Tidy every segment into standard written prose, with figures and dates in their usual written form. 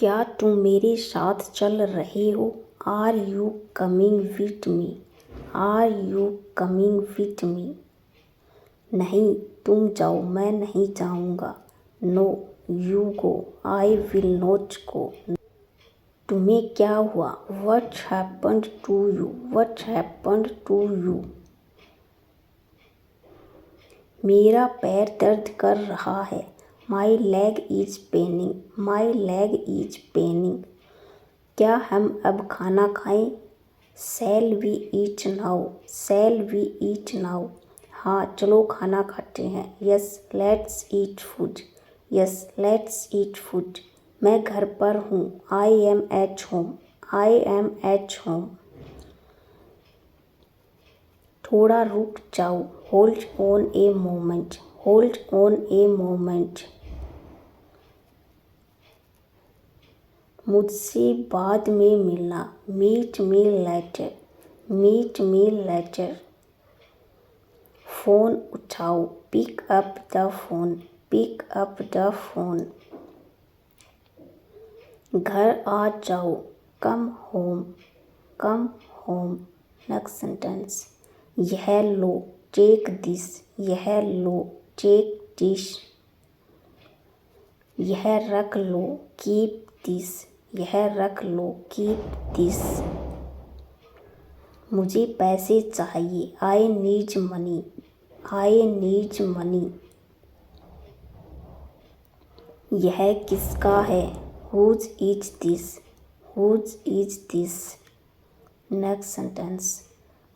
क्या तुम मेरे साथ चल रहे हो? Are you coming with me? Are you coming with me? नहीं, तुम जाओ, मैं नहीं जाऊँगा। No, you go, I will not go. तुम्हें क्या हुआ? What happened to you? What happened to you? मेरा पैर दर्द कर रहा है। My leg is paining. My leg is paining. क्या हम अब खाना खाएं? Shall we eat now? Shall we eat now? हाँ, चलो खाना खाते हैं। Yes, let's eat food. Yes, let's eat food. मैं घर पर हूँ। I am at home. I am at home. थोड़ा रुक जाओ। Hold on a moment. Hold on a moment. मुझसे बाद में मिलना। Meet me later. Meet me later. Phone उठाओ। Pick up the phone. Pick up the phone. घर आ जाओ। Come home. Come home. Next sentence. यह लो, टेक दिस। यह लो, टेक दिस। यह रख लो, कीप दिस। यह रख लो, कीप दिस। मुझे पैसे चाहिए। I need money. I need money. यह किसका है? Whose is this? Whose is this? Next sentence.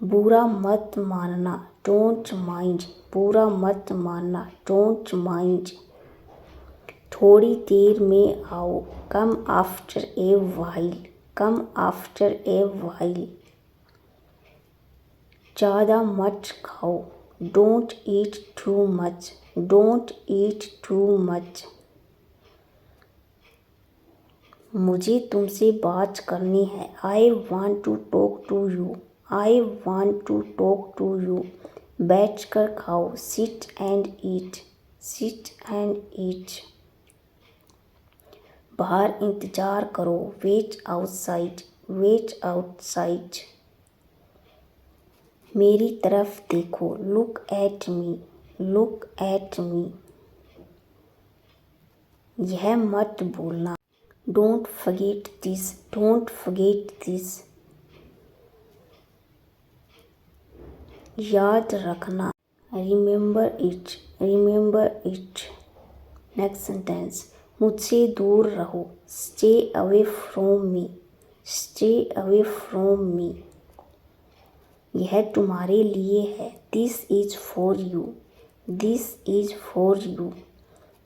बुरा मत मानना। Don't mind. बुरा मत मानना। Don't mind. थोड़ी देर में आओ। Come after a while. Come after a while. ज़्यादा मत खाओ। Don't eat too much. Don't eat too much. मुझे तुमसे बात करनी है। I want to talk to you. I want to talk to you. बैठ कर खाओ। Sit and eat. Sit and eat. बाहर इंतज़ार करो। Wait outside. Wait outside. मेरी तरफ देखो। Look at me. Look at me. यह मत भूलना। Don't forget this. Don't forget this. याद रखना। Remember it. Remember it. Next sentence. मुझसे दूर रहो। Stay away from me. Stay away from me. यह तुम्हारे लिए है। This is for you. This is for you.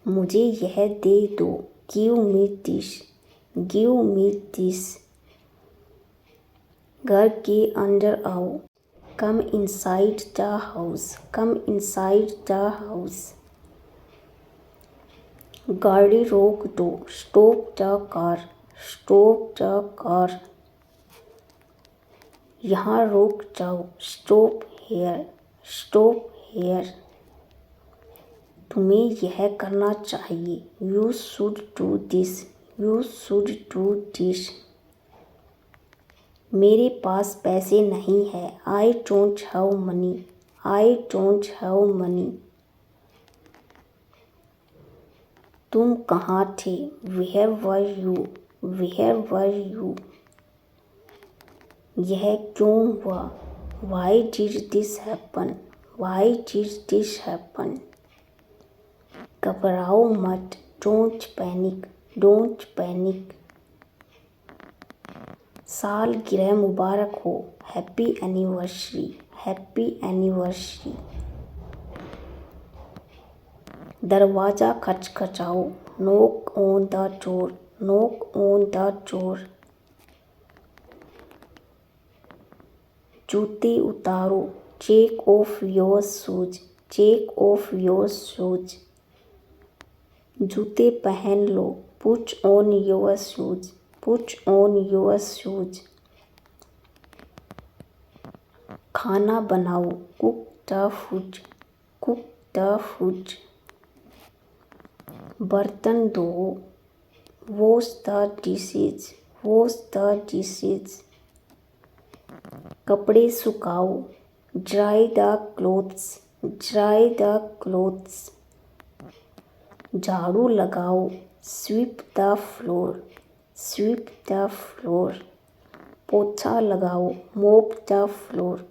मुझे यह दे दो। Give me this. Give me this. घर के अंदर आओ। Come inside the house. Come inside the house. गाड़ी रोक दो। Stop the car. Stop the car. यहाँ रुक जाओ। Stop here. Stop here. तुम्हें यह करना चाहिए। You should do this. You should do this. मेरे पास पैसे नहीं है। I don't have money. I don't have money. तुम कहाँ थे? Where were you? Where were you? यह क्यों हुआ? Why did this happen? Why did this happen? घबराओ मत। Don't panic. Don't panic. सालगिरह मुबारक हो। Happy anniversary. Happy anniversary. दरवाज़ा खटखटाओ। Knock on the door. Knock on the door. जूते उतारो। Take off your shoes. Take off your shoes. जूते पहन लो। Put on your shoes. Put on your shoes. खाना बनाओ। Cook the food. Cook the food. बर्तन धो। Wash the dishes, wash the dishes. कपड़े सुखाओ, dry the clothes, dry the clothes. झाड़ू लगाओ, sweep the floor, sweep the floor. पोछा लगाओ, mop the floor,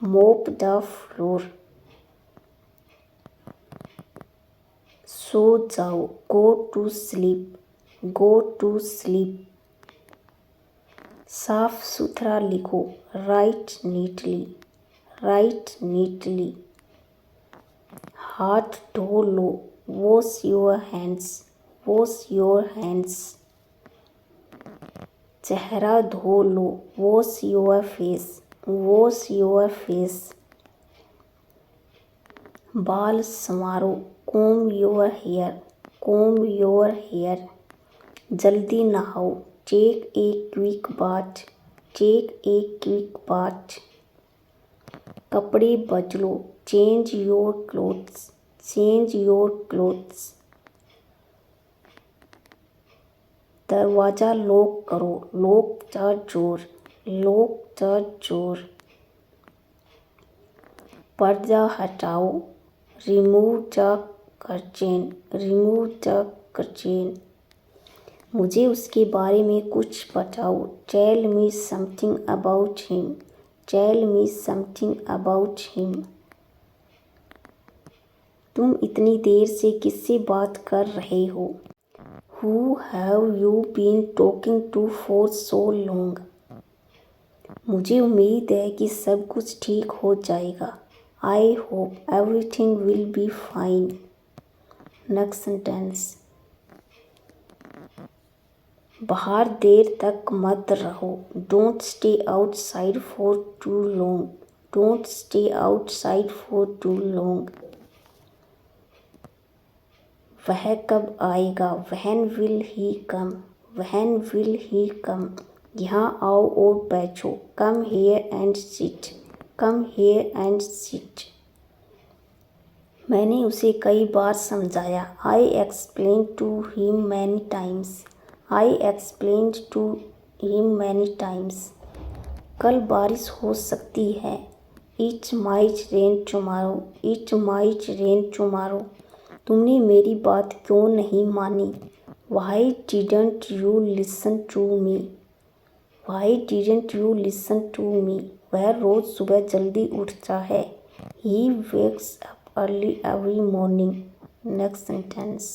mop the floor. सो जाओ, go to sleep, go to sleep. साफ सुथरा लिखो, राइट नीटली, राइट नीटली। हाथ धो लो, wash your hands, wash your hands. चेहरा धो लो, wash your face, wash your face. बाल संवारो, comb your hair, comb your hair. जल्दी नहाओ, take a quick bath, take a quick bath. कपड़े बदलो, change your clothes, change your clothes. दरवाज़ा लॉक करो, lock the door, lock the door. पर्दा हटाओ, remove the curtain, remove the curtain. मुझे उसके बारे में कुछ बताओ, tell me something about him, tell me something about him. तुम इतनी देर से किससे बात कर रहे हो? Who have you been talking to for so long? मुझे उम्मीद है कि सब कुछ ठीक हो जाएगा। I hope everything will be fine. Next sentence. बाहर देर तक मत रहो, Don't stay outside for too long, Don't stay outside for too long. वह कब आएगा, When will he come, When will he come. यहाँ आओ और बैठो, Come here and sit, Come here and sit. मैंने उसे कई बार समझाया, I explained to him many times, I explained to him many times. कल बारिश हो सकती है, It might rain tomorrow, It might rain tomorrow. तुमने मेरी बात क्यों नहीं मानी? Why didn't you listen to me? Why didn't you listen to me? वह रोज़ सुबह जल्दी उठता है, He wakes up early every morning. Next sentence.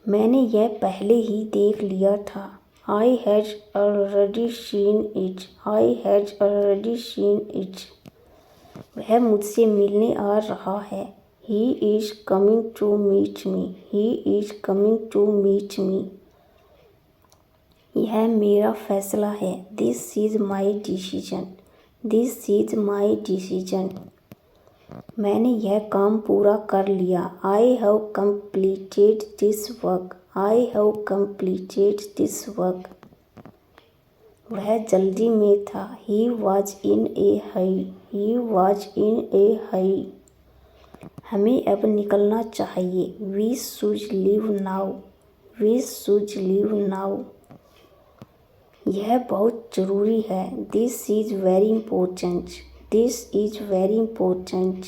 मैंने यह पहले ही देख लिया था, I had already seen it, I had already seen it. वह मुझसे मिलने आ रहा है, He is coming to meet me, He is coming to meet me. यह मेरा फैसला है, This is my decision, This is my decision. मैंने यह काम पूरा कर लिया, I have completed this work, I have completed this work. वह जल्दी में था, He was in a hurry, He was in a hurry. हमें अब निकलना चाहिए, We should leave now, We should leave now. यह बहुत ज़रूरी है, This is very important, This is very important.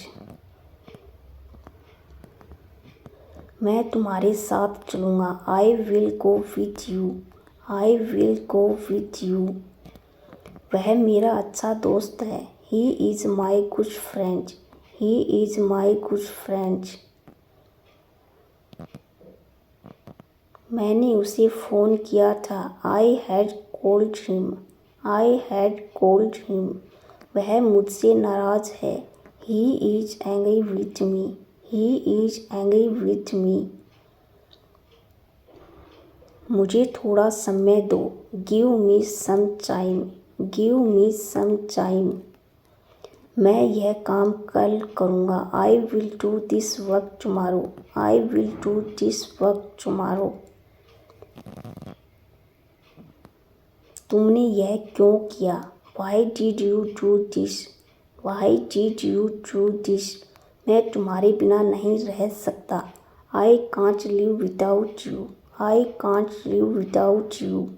मैं तुम्हारे साथ चलूँगा, I will go with you, I will go with you. वह मेरा अच्छा दोस्त है, He is my good friend, He is my good friend. मैंने उसे फ़ोन किया था, I had called him, I had called him. वह मुझसे नाराज़ है, He is angry with me, He is angry with me. मुझे थोड़ा समय दो, Give me some time, Give me some time. मैं यह काम कल करूँगा, I will do this work tomorrow, I will do this work tomorrow. तुमने यह क्यों किया? Why did you do this? Why did you do this? मैं तुम्हारे बिना नहीं रह सकता, I can't live without you, I can't live without you.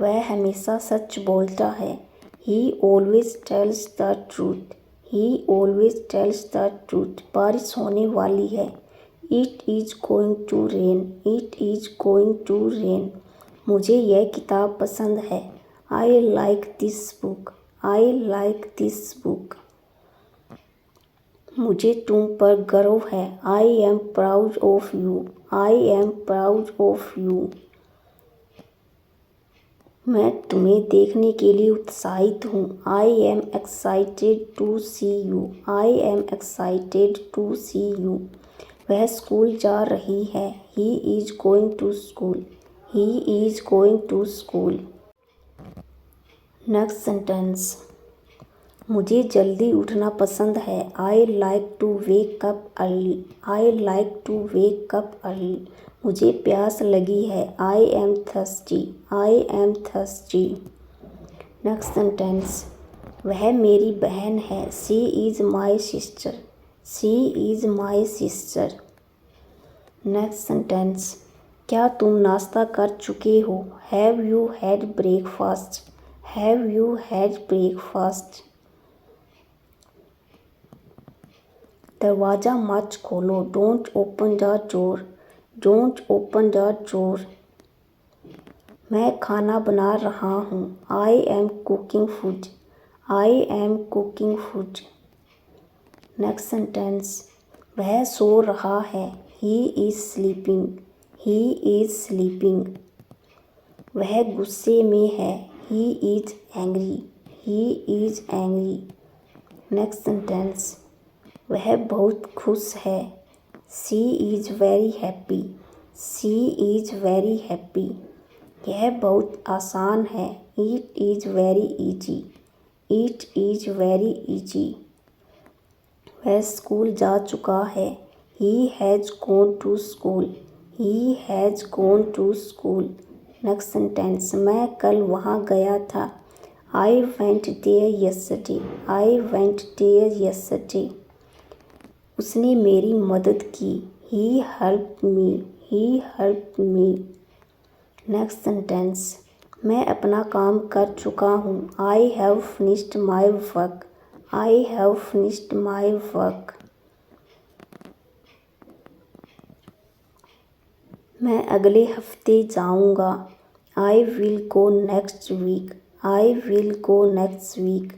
वह हमेशा सच बोलता है। He always tells the truth. He always tells the truth. बारिश होने वाली है। It is going to rain. It is going to rain. मुझे यह किताब पसंद है। I like this book. I like this book. मुझे तुम पर गर्व है। I am proud of you. I am proud of you. मैं तुम्हें देखने के लिए उत्साहित हूँ। I am excited to see you. I am excited to see you. वह स्कूल जा रही है। He is going to school. He is going to school. Next sentence. मुझे जल्दी उठना पसंद है। I like to wake up early. I like to wake up early. मुझे प्यास लगी है। I am thirsty. I am thirsty. Next sentence. वह मेरी बहन है। She is my sister. She is my sister. Next sentence. क्या तुम नाश्ता कर चुके हो? Have you had breakfast? Have you had breakfast? दरवाज़ा मत खोलो। Don't open the door. Don't open the door. मैं खाना बना रहा हूँ। I am cooking food. I am cooking food. Next sentence. वह सो रहा है। He is sleeping. He is sleeping. वह गुस्से में है। He is angry. He is angry. Next sentence. वह बहुत खुश है। She is very happy. She is very happy. यह बहुत आसान है। It is very easy. It is very easy. वह स्कूल जा चुका है। He has gone to school. He has gone to school. Next sentence. मैं कल वहाँ गया था। I went there yesterday. I went there yesterday. उसने मेरी मदद की। He helped me. He helped me. Next sentence. मैं अपना काम कर चुका हूँ। आई have finished my work. I have finished my work. मैं अगले हफ्ते जाऊँगा। I will go next week. I will go next week.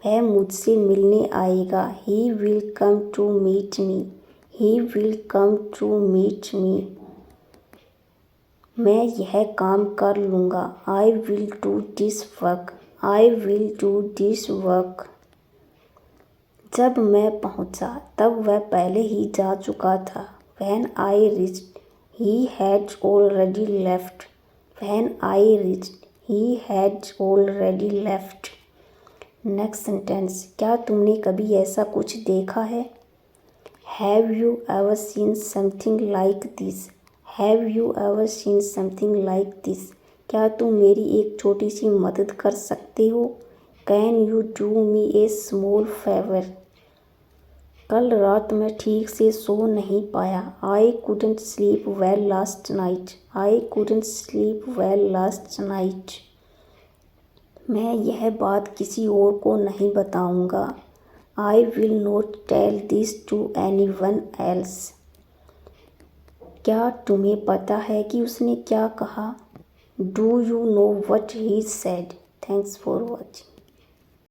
वह मुझसे मिलने आएगा। He will come to meet me. He will come to meet me. मैं यह काम कर लूँगा। I will do this work. I will do this work. जब मैं पहुँचा तब वह पहले ही जा चुका था। When I reached, he had already left. When I reached, he had already left. Next sentence. क्या तुमने कभी ऐसा कुछ देखा है? Have you ever seen something like this? Have you ever seen something like this? क्या तुम मेरी एक छोटी सी मदद कर सकते हो? Can you do me a small favour? कल रात मैं ठीक से सो नहीं पाया। I couldn't sleep well last night. I couldn't sleep well last night. मैं यह बात किसी और को नहीं बताऊंगा। I will not tell this to anyone else. क्या तुम्हें पता है कि उसने क्या कहा? Do you know what he said? Thanks for watching.